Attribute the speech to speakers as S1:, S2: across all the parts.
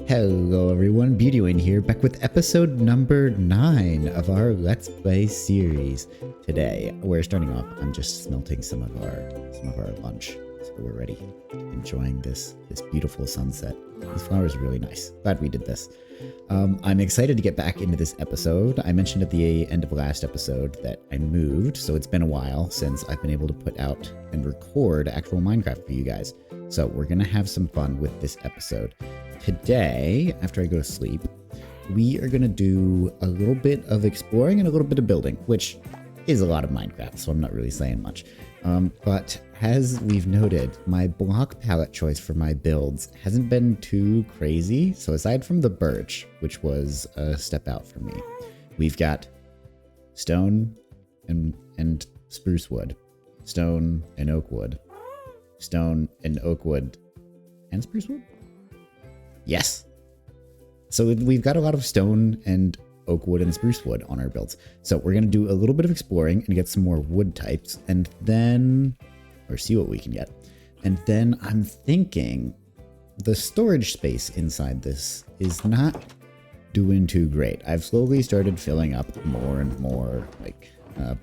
S1: Hello everyone, BeautyWane here, back with episode number 9 of our Let's Play series. Today, we're starting off, I'm just smelting some of our lunch, so we're ready. Enjoying this beautiful sunset. These flowers are really nice. Glad we did this. I'm excited to get back into this episode. I mentioned at the end of last episode that I moved, so it's been a while since I've been able to put out and record actual Minecraft for you guys. So we're gonna have some fun with this episode. Today, after I go to sleep, we are going to do a little bit of exploring and a little bit of building, which is a lot of Minecraft, so I'm not really saying much. But as we've noted, my block palette choice for my builds hasn't been too crazy. So aside from the birch, which was a step out for me, we've got stone and spruce wood, stone and oak wood, stone and oak wood, and spruce wood? Yes. So we've got a lot of stone and oak wood and spruce wood on our builds. So we're going to do a little bit of exploring and get some more wood types and then, or see what we can get. And then I'm thinking the storage space inside this is not doing too great. I've slowly started filling up more and more like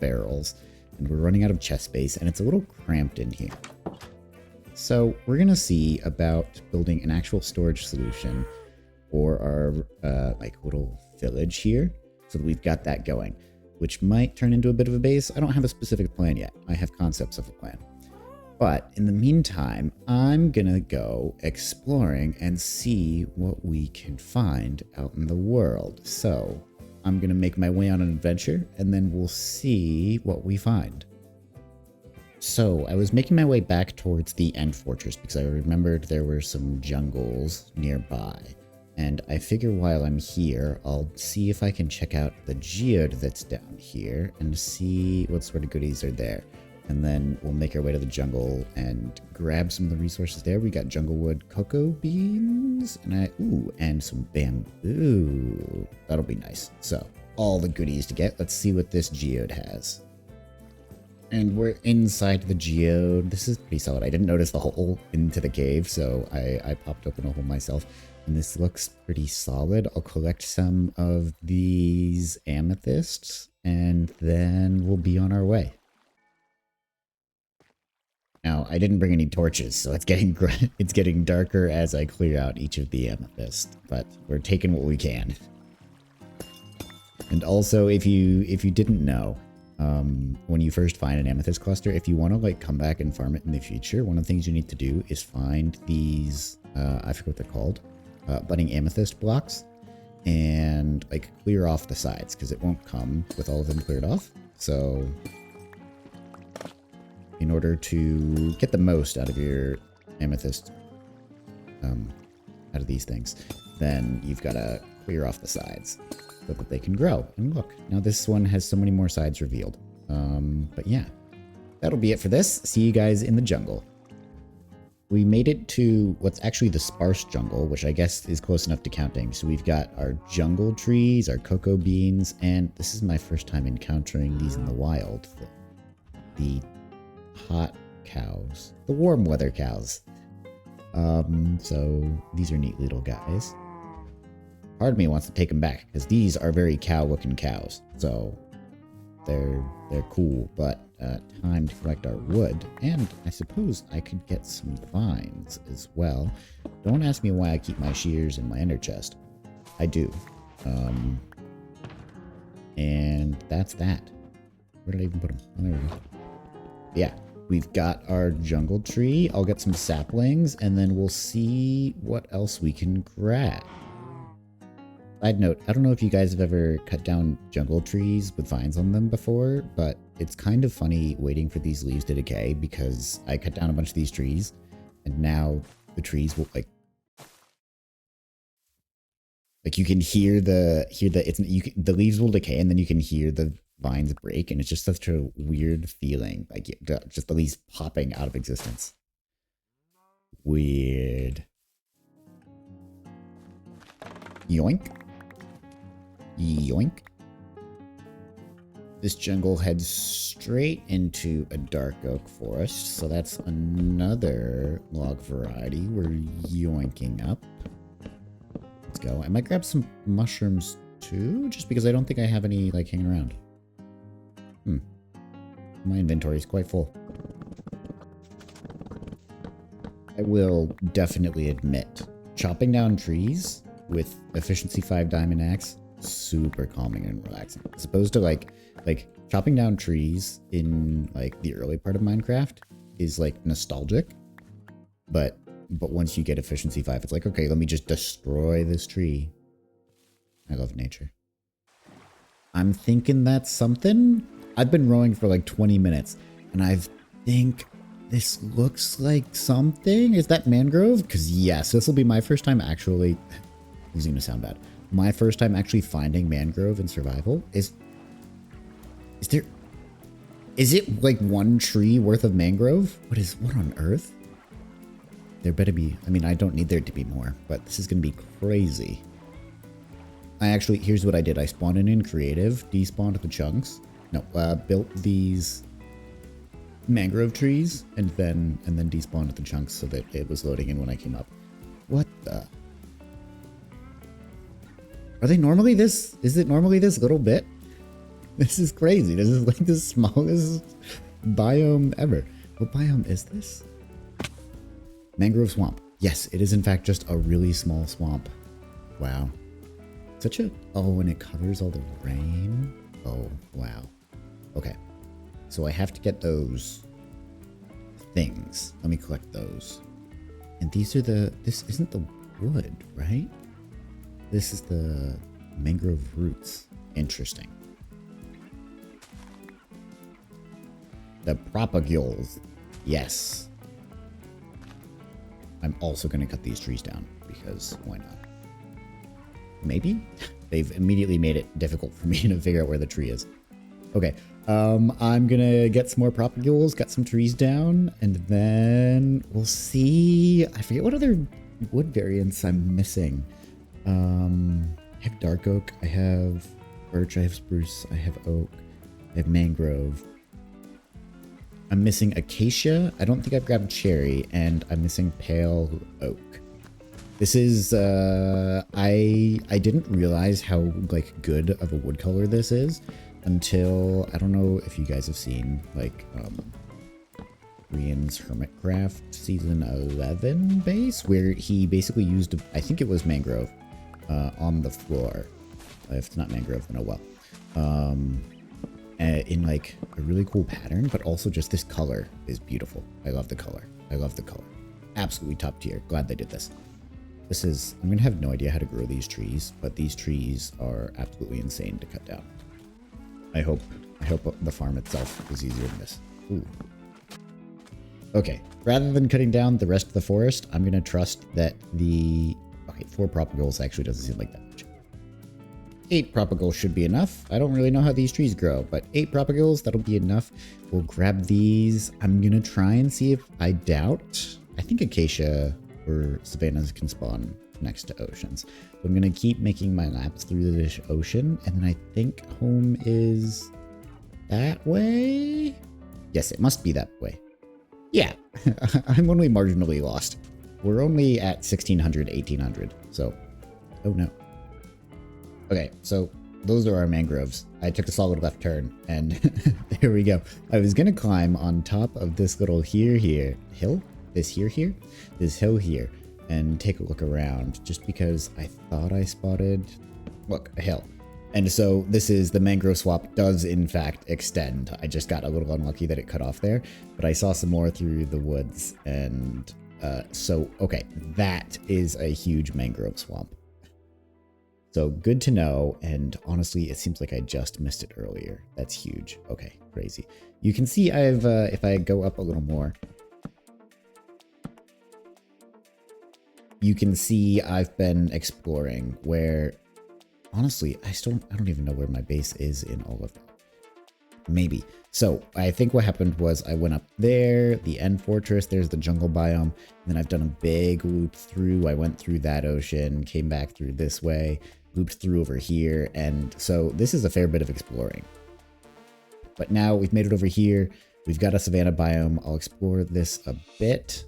S1: barrels, and we're running out of chest space and it's a little cramped in here. So we're going to see about building an actual storage solution for our like little village here, so that we've got that going, which might turn into a bit of a base. I don't have a specific plan yet. I have concepts of a plan. But in the meantime, I'm going to go exploring and see what we can find out in the world. So I'm going to make my way on an adventure and then we'll see what we find. So I was making my way back towards the end fortress because I remembered there were some jungles nearby. And I figure while I'm here, I'll see if I can check out the geode that's down here and see what sort of goodies are there. And then we'll make our way to the jungle and grab some of the resources there. We got jungle wood, cocoa beans, and some bamboo. That'll be nice. So all the goodies to get. Let's see what this geode has. And we're inside the geode. This is pretty solid. I didn't notice the hole into the cave, so I popped open a hole myself. And this looks pretty solid. I'll collect some of these amethysts, and then we'll be on our way. Now, I didn't bring any torches, so it's getting darker as I clear out each of the amethysts. But we're taking what we can. And also, if you didn't know, when you first find an amethyst cluster, if you want to like come back and farm it in the future, one of the things you need to do is find these I forget what they're called, budding amethyst blocks, and like clear off the sides because it won't come with all of them cleared off. So in order to get the most out of your amethyst, out of these things, then you've got to clear off the sides so that they can grow. And look, now this one has so many more sides revealed. But yeah, that'll be it for this. See you guys in the jungle. We made it to what's actually the sparse jungle, which I guess is close enough to counting. So we've got our jungle trees, our cocoa beans, and this is my first time encountering these in the wild. The hot cows, the warm weather cows. So these are neat little guys. Part of me wants to take them back because these are very cow-looking cows, so they're cool. But time to collect our wood, and I suppose I could get some vines as well. Don't ask me why I keep my shears in my ender chest. I do. And that's that. Where did I even put them? Oh, there we go. Yeah, we've got our jungle tree. I'll get some saplings, and then we'll see what else we can grab. Side note, I don't know if you guys have ever cut down jungle trees with vines on them before, but it's kind of funny waiting for these leaves to decay because I cut down a bunch of these trees and now the trees will like you can hear the leaves will decay and then you can hear the vines break, and it's just such a weird feeling, like just the leaves popping out of existence. Weird. Yoink. Yoink. This jungle heads straight into a dark oak forest, so that's another log variety we're yoinking up. Let's go. I might grab some mushrooms too, just because I don't think I have any like hanging around. My inventory is quite full. I will definitely admit, chopping down trees with efficiency 5 diamond axe, super calming and relaxing. As opposed to like chopping down trees in like the early part of Minecraft is like nostalgic, but once you get efficiency 5, it's like, okay, let me just destroy this tree. I love nature. I'm thinking that's something. I've been rowing for like 20 minutes and I think this looks like something. Is that mangrove? Because yes, this will be my first time actually, this is going to sound bad. My first time actually finding mangrove in survival. Is it like one tree worth of mangrove? What on earth? There better be, I mean, I don't need there to be more, but this is going to be crazy. I actually, here's what I did. I spawned in creative, despawned the chunks. No, built these mangrove trees and then despawned the chunks so that it was loading in when I came up. What the? Are they normally this? Is it normally this little bit? This is crazy. This is like the smallest biome ever. What biome is this? Mangrove swamp. Yes, it is in fact just a really small swamp. Wow. Such a... Oh, and it covers all the rain. Oh, wow. Okay. So I have to get those things. Let me collect those. And these are the... This isn't the wood, right? This is the mangrove roots. Interesting. The propagules. Yes. I'm also going to cut these trees down because why not? Maybe? They've immediately made it difficult for me to figure out where the tree is. Okay. I'm going to get some more propagules, cut some trees down, and then we'll see. I forget what other wood variants I'm missing. I have dark oak, I have birch, I have spruce, I have oak, I have mangrove. I'm missing acacia. I don't think I've grabbed cherry, and I'm missing pale oak. This is, I didn't realize how, like, good of a wood color this is until, I don't know if you guys have seen, like, Rian's Hermitcraft Season 11 base, where he basically used, I think it was mangrove, on the floor. If it's not mangrove, then oh well. In, like, a really cool pattern, but also just this color is beautiful. I love the color. I love the color. Absolutely top tier. Glad they did this. This is, I'm going to have no idea how to grow these trees, but these trees are absolutely insane to cut down. I hope the farm itself is easier than this. Ooh. Okay, rather than cutting down the rest of the forest, I'm going to trust that the... Okay, 4 propagules actually doesn't seem like that much. 8 propagules should be enough. I don't really know how these trees grow, but 8 propagules, that'll be enough. We'll grab these. I'm going to try and see if I doubt. I think acacia or savannas can spawn next to oceans. So I'm going to keep making my laps through this ocean, and then I think home is that way? Yes, it must be that way. Yeah, I'm only marginally lost. We're only at 1600, 1800, so... Oh no. Okay, so those are our mangroves. I took a solid left turn, and there we go. I was going to climb on top of this little hill? This hill here, and take a look around, just because I thought I spotted, look, a hill. And so this is, the mangrove swamp does in fact extend. I just got a little unlucky that it cut off there, but I saw some more through the woods, and so, okay, that is a huge mangrove swamp. So good to know, and honestly, it seems like I just missed it earlier. That's huge. Okay, crazy. You can see I've, if I go up a little more, you can see I've been exploring where, honestly, I don't even know where my base is in all of them. Maybe. So I think what happened was I went up there, the end fortress, there's the jungle biome, and then I've done a big loop through. I went through that ocean, came back through this way, looped through over here, and so this is a fair bit of exploring. But now we've made it over here. We've got a savanna biome. I'll explore this a bit.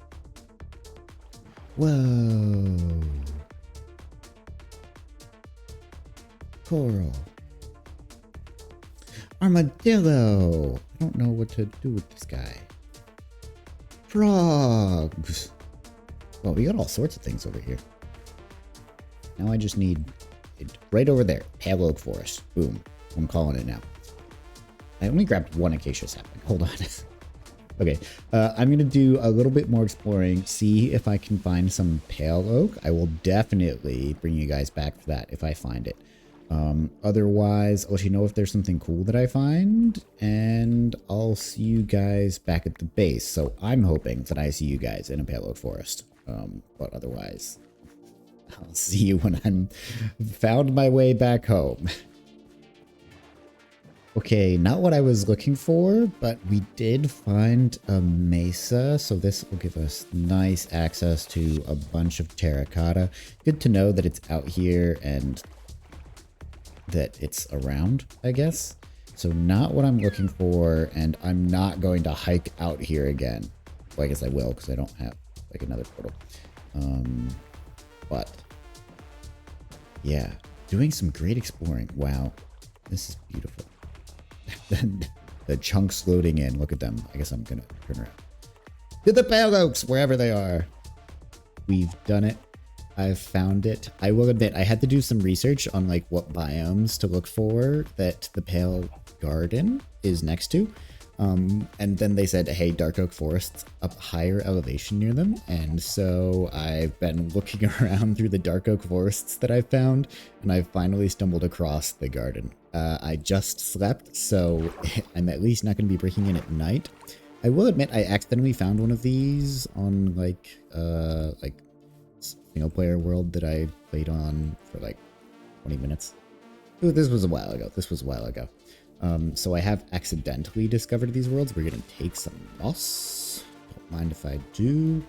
S1: Whoa. Coral. Armadillo. I don't know what to do with this guy. Frogs. Well, we got all sorts of things over here. Now I just need it right over there. Pale oak forest. Boom. I'm calling it now. I only grabbed one acacia sapling. Hold on. Okay. I'm going to do a little bit more exploring. See if I can find some pale oak. I will definitely bring you guys back for that if I find it. Otherwise, I'll let you know if there's something cool that I find, and I'll see you guys back at the base. So I'm hoping that I see you guys in a pale oak forest. But otherwise, I'll see you when I'm found my way back home. Okay, not what I was looking for, but we did find a mesa, so this will give us nice access to a bunch of terracotta. Good to know that it's out here and that it's around, I guess. So not what I'm looking for, and I'm not going to hike out here again. Well, I guess I will, because I don't have like another portal. But yeah, doing some great exploring. Wow, this is beautiful. The chunks loading in. Look at them. I guess I'm gonna turn around. To the pale oaks, wherever they are. We've done it. I've found it. I will admit, I had to do some research on like what biomes to look for that the Pale Garden is next to. And then they said, hey, dark oak forests up higher elevation near them. And so I've been looking around through the dark oak forests that I found, and I finally stumbled across the garden. I just slept, so I'm at least not going to be breaking in at night. I will admit, I accidentally found one of these on like single player world that I played on for like 20 minutes. Ooh, this was a while ago. So I have accidentally discovered these worlds. We're going to take some moss. Don't mind if I do.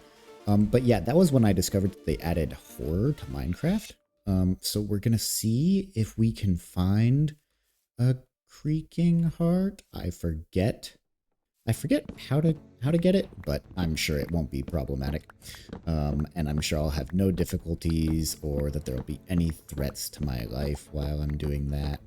S1: But yeah, that was when I discovered that they added horror to Minecraft. So we're going to see if we can find a creaking heart. I forget how to get it, but I'm sure it won't be problematic. And I'm sure I'll have no difficulties or that there will be any threats to my life while I'm doing that.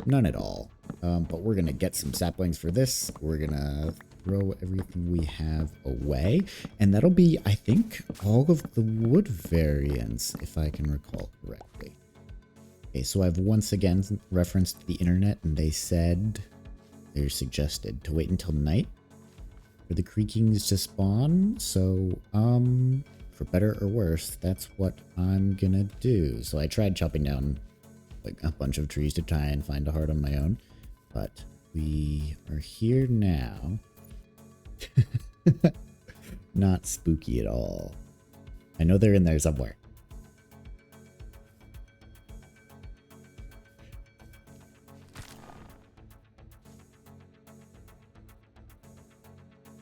S1: None at all. But we're going to get some saplings for this. We're going to throw everything we have away. And that'll be, I think, all of the wood variants, if I can recall correctly. Okay, so I've once again referenced the internet, and they said they're suggested to wait until night for the creakings to spawn. So, for better or worse, that's what I'm gonna do. So I tried chopping down like a bunch of trees to try and find a heart on my own, but we are here now. Not spooky at all. I know they're in there somewhere.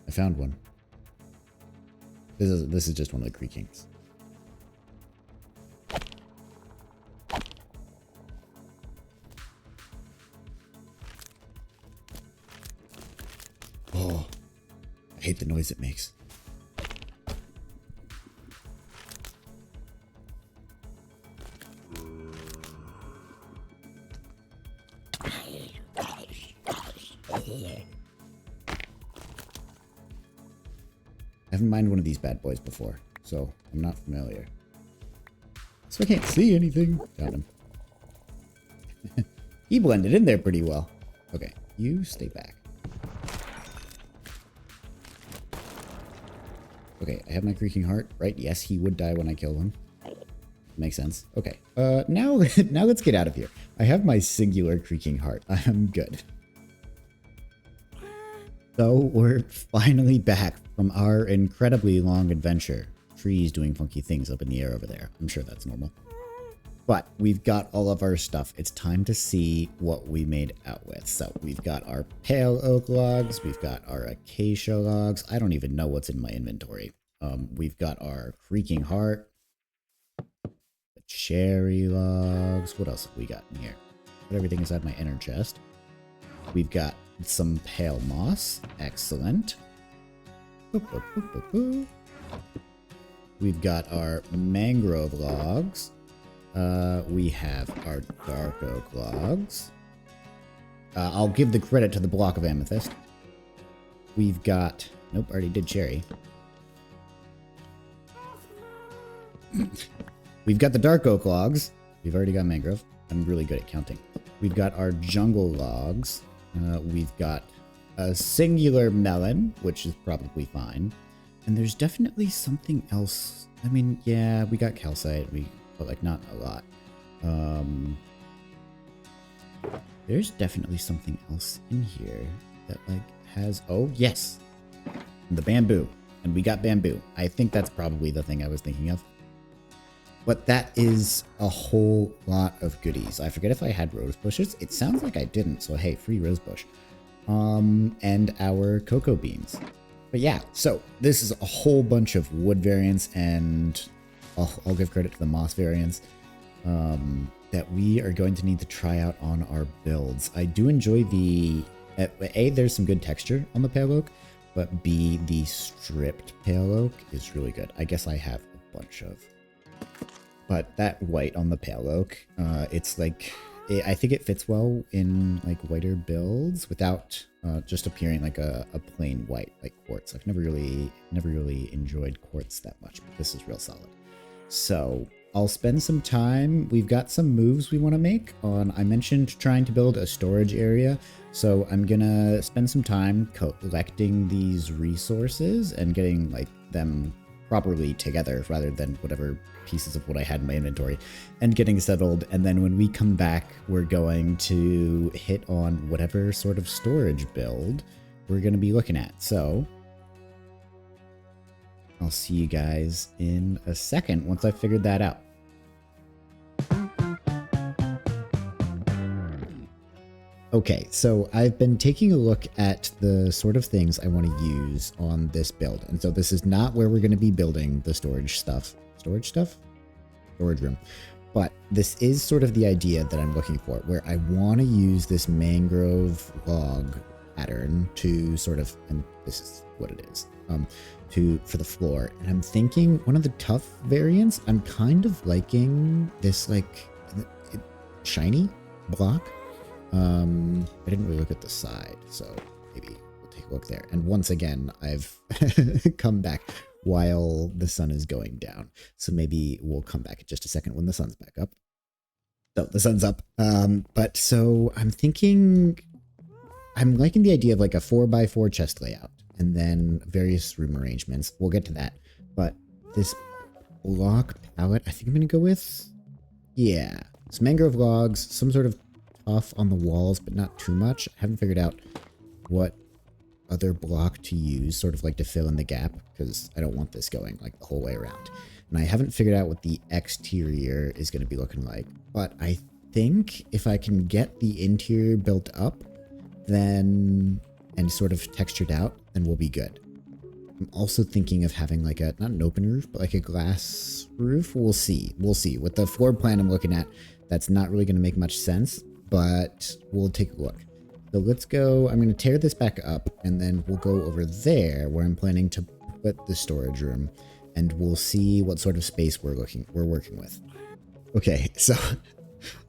S1: I found one. This is just one of the creakings. Oh, I hate the noise it makes. I haven't mined one of these bad boys before, so I'm not familiar. So I can't see anything. Got him. He blended in there pretty well. Okay, you stay back. Okay, I have my creaking heart, right? Yes, he would die when I kill him. Makes sense. Okay, now let's get out of here. I have my singular creaking heart. I am good. So we're finally back from our incredibly long adventure. Trees doing funky things up in the air over there. I'm sure that's normal. But we've got all of our stuff. It's time to see what we made out with. So we've got our pale oak logs. We've got our acacia logs. I don't even know what's in my inventory. We've got our creaking heart. The cherry logs. What else have we got in here? Put everything inside my inner chest. We've got some pale moss. Excellent. Boop, boop, boop, boop, boop. We've got our mangrove logs. We have our dark oak logs. I'll give the credit to the block of amethyst. We've got... Nope, already did cherry. We've got the dark oak logs. We've already got mangrove. I'm really good at counting. We've got our jungle logs. We've got a singular melon, which is probably fine. And there's definitely something else. I mean, yeah, we got calcite, but like not a lot. There's definitely something else in here that like has, oh yes, the bamboo. And we got bamboo. I think that's probably the thing I was thinking of. But that is a whole lot of goodies. I forget if I had rose bushes. It sounds like I didn't, so hey, free rose bush. And our cocoa beans. But yeah, so this is a whole bunch of wood variants, and I'll give credit to the moss variants that we are going to need to try out on our builds. I do enjoy the... A, there's some good texture on the pale oak, but B, the stripped pale oak is really good. I guess I have a bunch of... But that white on the pale oak, it's like... I think it fits well in like whiter builds without just appearing like a plain white like quartz. I've never really enjoyed quartz that much, but this is real solid. So I'll spend some time. We've got some moves we want to make on. I mentioned trying to build a storage area, so I'm gonna spend some time collecting these resources and getting like them properly together rather than whatever pieces of what I had in my inventory and getting settled. And then when we come back, we're going to hit on whatever sort of storage build we're going to be looking at. So I'll see you guys in a second once I've figured that out. Okay, so I've been taking a look at the sort of things I want to use on this build. And so this is not where we're going to be building the storage stuff. Storage stuff? Storage room. But this is sort of the idea that I'm looking for, where I want to use this mangrove log pattern to sort of, and this is what it is, for the floor. And I'm thinking one of the tough variants, I'm kind of liking this like shiny block. I didn't really look at the side, so maybe we'll take a look there. And once again, I've come back while the sun is going down. So maybe we'll come back in just a second when the sun's back up. So the sun's up. But so I'm thinking, I'm liking the idea of like a 4x4 chest layout and then various room arrangements. We'll get to that. But this block palette, I think I'm going to go with, yeah, some mangrove logs, some sort of tough on the walls, but not too much. I haven't figured out what other block to use, sort of like to fill in the gap, because I don't want this going like the whole way around. And I haven't figured out what the exterior is going to be looking like. But I think if I can get the interior built up, then, and sort of textured out, then we'll be good. I'm also thinking of having like a, not an open roof, but like a glass roof. We'll see. We'll see. With the floor plan I'm looking at, that's not really going to make much sense, but we'll take a look. So let's go, I'm going to tear this back up, and then we'll go over there where I'm planning to put the storage room, and we'll see what sort of space we're working with. Okay, so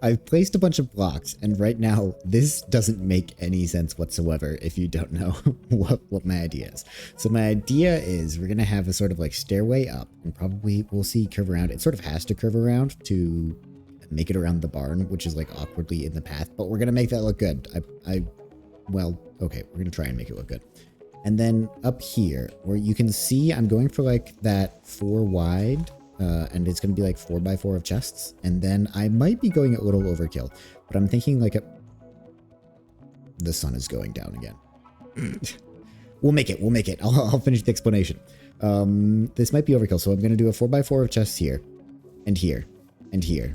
S1: I've placed a bunch of blocks, and right now this doesn't make any sense whatsoever if you don't know what my idea is. So my idea is we're going to have a sort of like stairway up, and probably we'll see curve around. It sort of has to curve around to make it around the barn, which is like awkwardly in the path, but we're going to make that look good. Well, okay, we're going to try and make it look good. And then up here where you can see, I'm going for like that 4 wide, and it's going to be like 4x4 of chests. And then I might be going a little overkill, but I'm thinking like the sun is going down again. We'll make it. We'll make it. I'll finish the explanation. This might be overkill. So I'm going to do a 4x4 of chests here and here and here.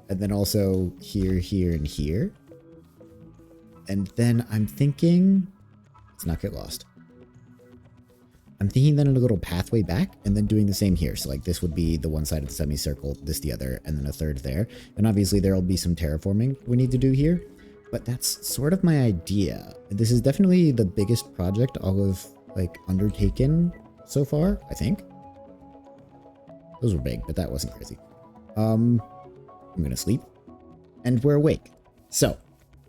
S1: And then also here, here, and here. And then I'm thinking, let's not get lost. I'm thinking then a little pathway back and then doing the same here. So like this would be the one side of the semicircle, this the other, and then a third there. And obviously there will be some terraforming we need to do here. But that's sort of my idea. This is definitely the biggest project I'll have like undertaken so far, I think. Those were big, but that wasn't crazy. I'm gonna sleep. And we're awake. So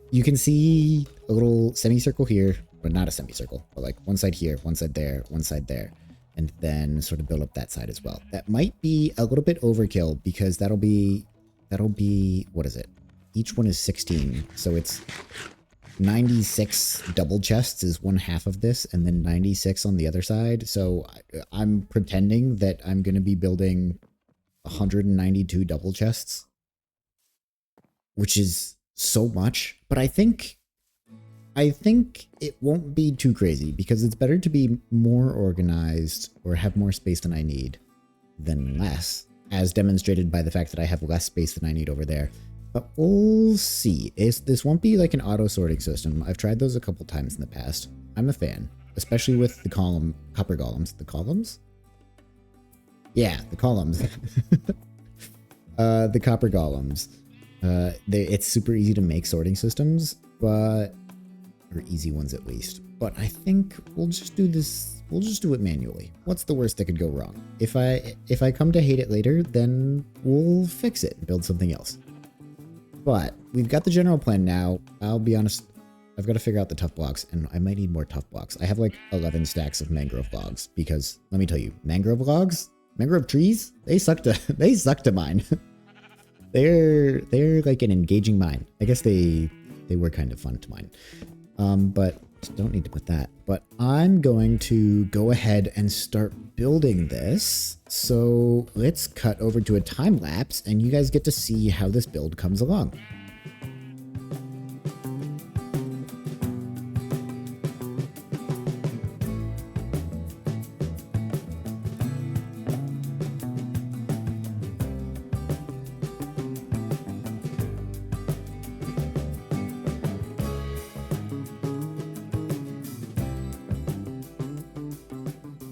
S1: you can see a little semicircle here, but not a semicircle, but like one side here, one side there, one side there, and then sort of build up that side as well. That might be a little bit overkill because that'll be, what is it? Each one is 16. So it's 96 double chests is one half of this, and then 96 on the other side. So I'm pretending that I'm going to be building 192 double chests, which is so much. But I think it won't be too crazy because it's better to be more organized or have more space than I need than less, as demonstrated by the fact that I have less space than I need over there. But we'll see. This won't be like an auto sorting system. I've tried those a couple times in the past. I'm a fan, especially with the copper golems. The columns? Yeah, the columns. The copper golems. It's super easy to make sorting systems, or easy ones at least. But I think we'll just do this. We'll just do it manually. What's the worst that could go wrong? If I come to hate it later, then we'll fix it and build something else. But we've got the general plan now. I'll be honest, I've got to figure out the tough blocks, and I might need more tough blocks. I have like 11 stacks of mangrove logs because let me tell you, mangrove logs, mangrove trees, they suck to mine. They're like an engaging mine. I guess they were kind of fun to mine. But don't need to put that. But I'm going to go ahead and start building this. So let's cut over to a time lapse and you guys get to see how this build comes along.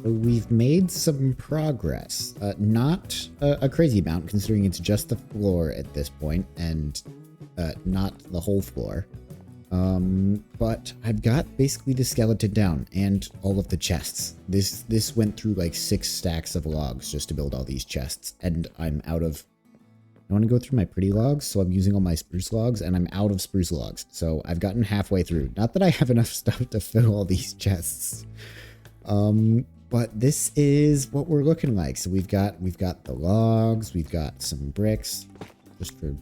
S1: We've made some progress, not a crazy amount considering it's just the floor at this point and not the whole floor. But I've got basically the skeleton down and all of the chests. This went through like 6 stacks of logs just to build all these chests, and I'm out of... I want to go through my pretty logs, so I'm using all my spruce logs, and I'm out of spruce logs. So I've gotten halfway through. Not that I have enough stuff to fill all these chests. But this is what we're looking like. So we've got the logs, we've got some bricks. Just for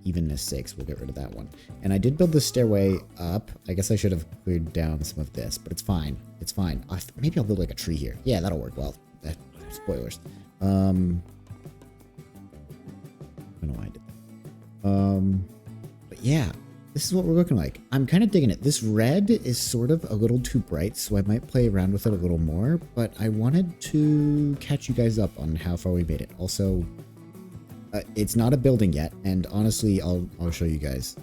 S1: evenness sakes, we'll get rid of that one. And I did build the stairway up. I guess I should have cleared down some of this, but it's fine. It's fine. Maybe I'll build like a tree here. Yeah, that'll work well. Spoilers. I don't know why I did that. But yeah. This is what we're looking like. I'm kind of digging it. This red is sort of a little too bright, so I might play around with it a little more, but I wanted to catch you guys up on how far we made it. Also, it's not a building yet, and honestly, I'll show you guys.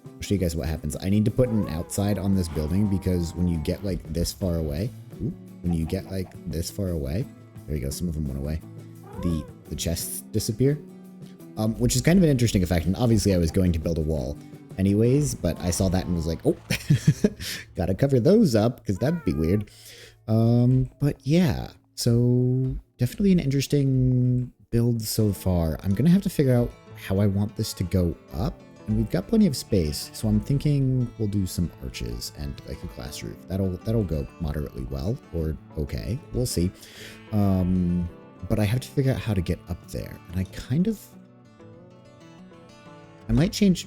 S1: I'll show you guys what happens. I need to put an outside on this building because when you get like this far away, there you go, some of them went away. The chests disappear, which is kind of an interesting effect, and obviously I was going to build a wall anyways, but I saw that and was like, oh, gotta cover those up because that'd be weird. But yeah, so definitely an interesting build so far. I'm gonna have to figure out how I want this to go up, and we've got plenty of space, so I'm thinking we'll do some arches and like a glass roof. That'll go moderately well, or okay, we'll see. But I have to figure out how to get up there, and I might change.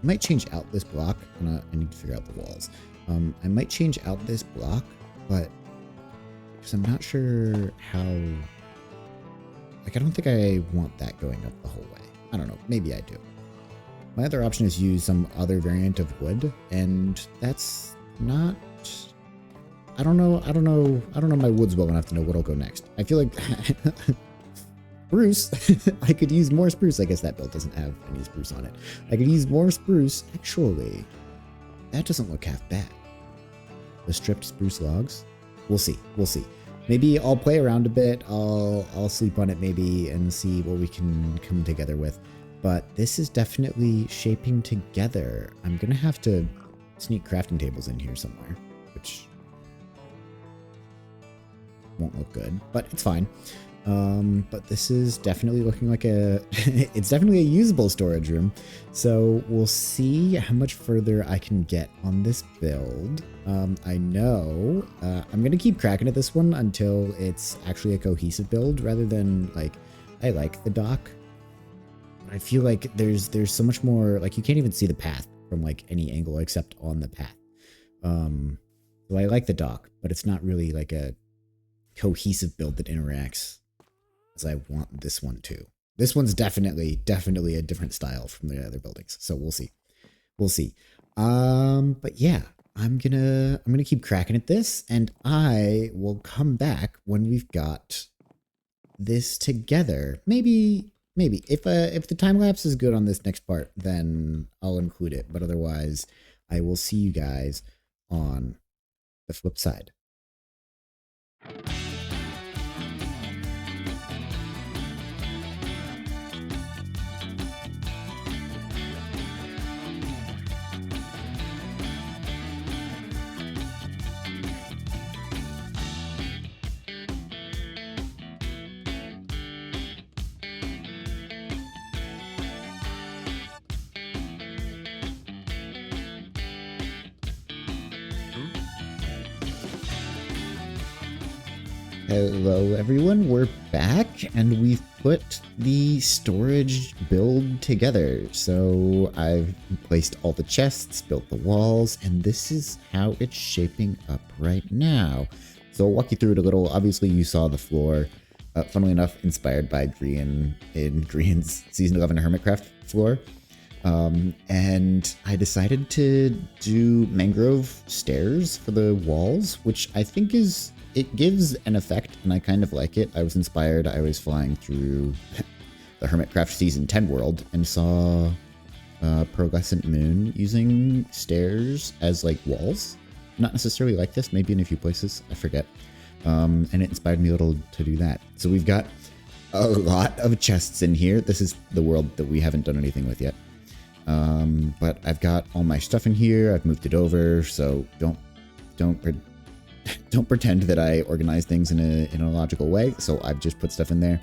S1: I might change out this block, and I need to figure out the walls. I might change out this block, but because I'm not sure how... Like, I don't think I want that going up the whole way. I don't know. Maybe I do. My other option is use some other variant of wood, and that's not... I don't know my woods well enough to know what'll go next. I feel like... Spruce. I could use more spruce. I guess that build doesn't have any spruce on it. I could use more spruce. Actually, that doesn't look half bad. The stripped spruce logs. We'll see. We'll see. Maybe I'll play around a bit. I'll sleep on it maybe and see what we can come together with. but this is definitely shaping together. I'm gonna have to sneak crafting tables in here somewhere, which won't look good, but it's fine. But this is definitely looking like it's definitely a usable storage room. So we'll see how much further I can get on this build. I know I'm going to keep cracking at this one until it's actually a cohesive build rather than like, I like the dock. I feel like there's so much more, like you can't even see the path from like any angle except on the path. So I like the dock, but it's not really like a cohesive build that interacts as I want this one to. This one's definitely a different style from the other buildings. So we'll see. But yeah, I'm gonna keep cracking at this, and I will come back when we've got this together. Maybe if the time lapse is good on this next part, then I'll include it. But otherwise, I will see you guys on the flip side. Hello everyone, we're back and we've put the storage build together. So I've placed all the chests, built the walls, and this is how it's shaping up right now. So I'll walk you through it a little. Obviously you saw the floor, funnily enough, inspired by Grian in Grian's Season 11 Hermitcraft floor. And I decided to do mangrove stairs for the walls, which I think it gives an effect, and I kind of like it. I was inspired. I was flying through the Hermitcraft Season 10 world and saw Pearlescent Moon using stairs as like walls. Not necessarily like this, maybe in a few places, I forget. And it inspired me a little to do that. So we've got a lot of chests in here. This is the world that we haven't done anything with yet. But I've got all my stuff in here. I've moved it over, so don't pretend that I organize things in a logical way. So I've just put stuff in there,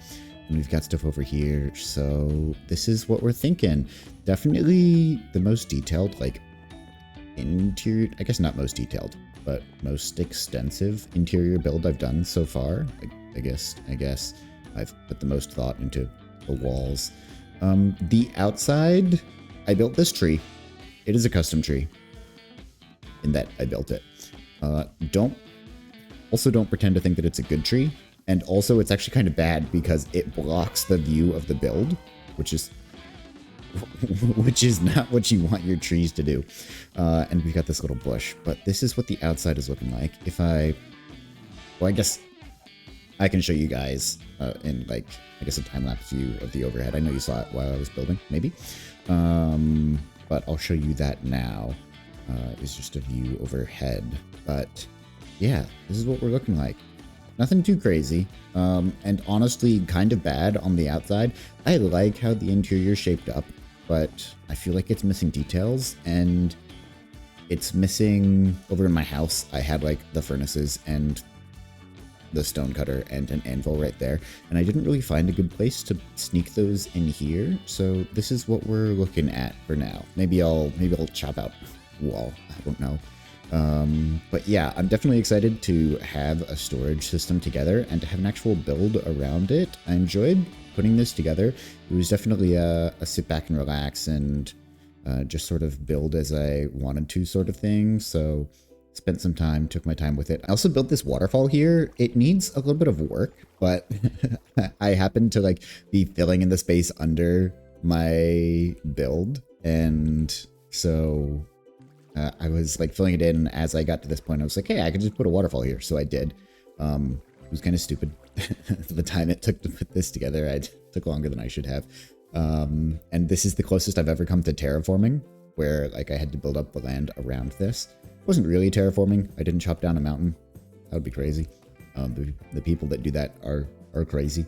S1: and we've got stuff over here. So this is what we're thinking. Definitely the most detailed, like interior, I guess not most detailed, but most extensive interior build I've done so far. I guess I've put the most thought into the walls. The outside, I built this tree. It is a custom tree in that I built it. Don't pretend to think that it's a good tree. And also it's actually kind of bad because it blocks the view of the build, which is not what you want your trees to do. And we've got this little bush, but this is what the outside is looking like. I guess I can show you guys in like, I guess a time-lapse view of the overhead. I know you saw it while I was building, maybe. But I'll show you that now. It's just a view overhead, but yeah, this is what we're looking like. Nothing too crazy, and honestly kind of bad on the outside. I like how the interior shaped up, but I feel like it's missing details, and it's missing over in my house. I had like the furnaces and the stone cutter and an anvil right there, and I didn't really find a good place to sneak those in here. So this is what we're looking at for now. Maybe I'll chop out wall. I don't know. But yeah, I'm definitely excited to have a storage system together and to have an actual build around it. I enjoyed putting this together. It was definitely a sit back and relax and just sort of build as I wanted to sort of thing. So spent some time, took my time with it. I also built this waterfall here. It needs a little bit of work, but I happened to like be filling in the space under my build. And so I was like filling it in. As I got to this point, I was like, hey, I could just put a waterfall here. So I did. It was kind of stupid. The time it took to put this together, it took longer than I should have. And this is the closest I've ever come to terraforming, where like I had to build up the land around this. It wasn't really terraforming. I didn't chop down a mountain. That would be crazy. The people that do that are crazy.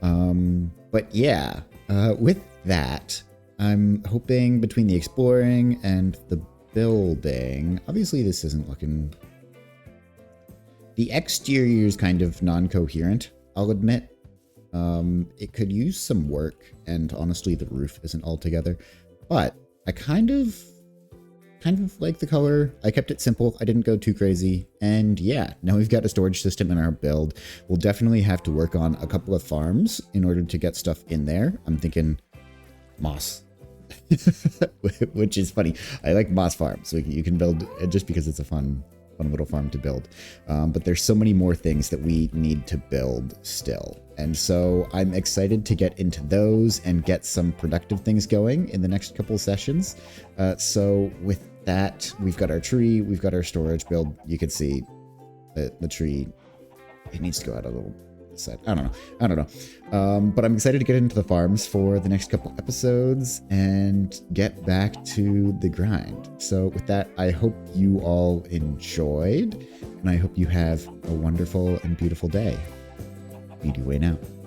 S1: But yeah, with that, I'm hoping between the exploring and the building, obviously this isn't looking... The exterior is kind of non-coherent, I'll admit. It could use some work, and honestly the roof isn't all together. But I kind of like the color. I kept it simple. I didn't go too crazy. And yeah, now we've got a storage system in our build. We'll definitely have to work on a couple of farms in order to get stuff in there. I'm thinking moss, which is funny. I like moss farms. So you can build just because it's a fun little farm to build. But there's so many more things that we need to build still. And so I'm excited to get into those and get some productive things going in the next couple of sessions. So with that, we've got our tree, we've got our storage build. You can see that the tree, it needs to go out a little side. I don't know. But I'm excited to get into the farms for the next couple episodes and get back to the grind. So with that, I hope you all enjoyed, and I hope you have a wonderful and beautiful day. BeautyWane out.